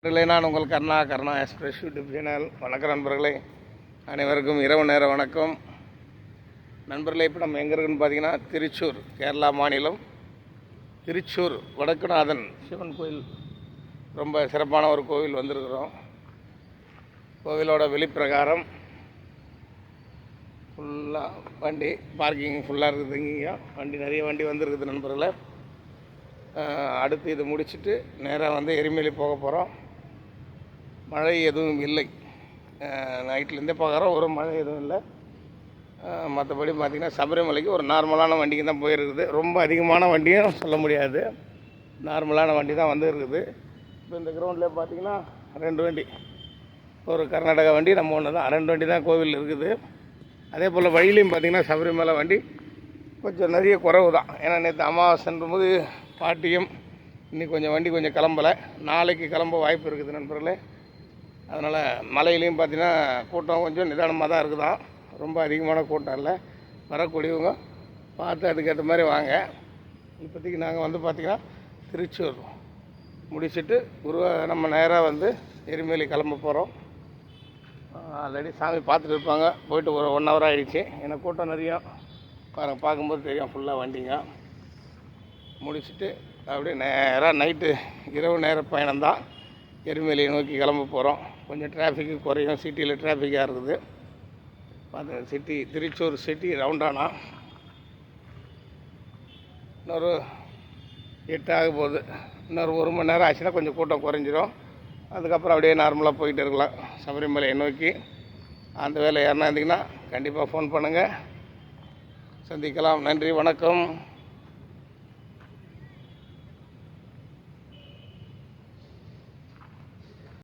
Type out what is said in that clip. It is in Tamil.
நான் உங்கள் கர்ணா எக்ஸ்பிரஸ் யூடியூப் சேனல். வணக்கம் நண்பர்களே, அனைவருக்கும் இரவு நேர வணக்கம். நண்பர்களே, இப்போ நம்ம எங்கே இருக்குன்னு பார்த்தீங்கன்னா திருச்சூர், கேரளா மாநிலம் திருச்சூர் வடக்குநாதன் சிவன் கோயில், ரொம்ப சிறப்பான ஒரு கோவில் வந்திருக்கிறோம். கோவிலோட வெளிப்பிரகாரம் ஃபுல்லாக வண்டி பார்க்கிங் ஃபுல்லாக இருக்குது. இங்கேயும் வண்டி நிறைய வண்டி வந்துருக்குது நண்பர்களே. அடுத்து இது முடிச்சுட்டு நேராக வந்து எரிமேலி போக போகிறோம். மழை எதுவும் இல்லை, நைட்லேருந்தே பார்க்குறோம், ஒரு மழை எதுவும் இல்லை. மற்றபடி பார்த்திங்கன்னா சபரிமலைக்கு ஒரு நார்மலான வண்டிக்கு தான் போயிருக்குது. ரொம்ப அதிகமான வண்டியும் சொல்ல முடியாது, நார்மலான வண்டி தான் வந்து இருக்குது. இப்போ இந்த கிரவுண்டில் பார்த்திங்கன்னா 2 வண்டி, ஒரு கர்நாடகா வண்டி, நம்ம ஒன்று தான், 2 வண்டி தான் கோவில் இருக்குது. அதே போல் வழியிலையும் பார்த்திங்கன்னா சபரிமலை வண்டி கொஞ்சம் நிறைய குறைவு தான். ஏன்னா நேற்று அமாவாசைன்ற போது பாட்டியும் இன்றைக்கி கொஞ்சம் வண்டி கொஞ்சம் கிளம்பலை, நாளைக்கு கிளம்ப வாய்ப்பு இருக்குது நண்பர்களே. அதனால் மலையிலையும் பார்த்திங்கன்னா கூட்டம் கொஞ்சம் நிதானமாக தான் இருக்குதான், ரொம்ப அதிகமான கூட்டம் இல்லை. வரக்கூடியவங்க பார்த்து அதுக்கேற்ற மாதிரி வாங்க. இப்போதைக்கு நாங்கள் வந்து பார்த்திங்கன்னா திருச்சூர் முடிச்சுட்டு நம்ம நேராக வந்து எரிமேலி கிளம்ப போகிறோம். ஆல்ரெடி சாமி பார்த்துட்டு இருப்பாங்க, போயிட்டு ஒரு 1 ஹவர் ஆகிடுச்சு. ஏன்னா கூட்டம் நிறைய பார்க்கும்போது தெரியும், ஃபுல்லாக வண்டிங்க. முடிச்சுட்டு அப்படியே நேராக நைட்டு இரவு நேர பயணம்தான், எரிமேலியை நோக்கி கிளம்ப போகிறோம். கொஞ்சம் டிராஃபிக்கு குறையும், சிட்டியில் டிராஃபிக்காக இருக்குது. பார்த்து சிட்டி திருச்சூர் சிட்டி ரவுண்டானா இன்னொரு 8 ஆக போகுது. இன்னொரு 1 மணி நேரம் ஆச்சுன்னா கொஞ்சம் கூட்டம் குறைஞ்சிரும். அதுக்கப்புறம் அப்படியே நார்மலாக போயிட்டு இருக்கலாம் சபரிமலையை நோக்கி. அந்த வேலை யாருன்னா இருந்தீங்கன்னா கண்டிப்பாக ஃபோன் பண்ணுங்கள், சந்திக்கலாம். நன்றி, வணக்கம்.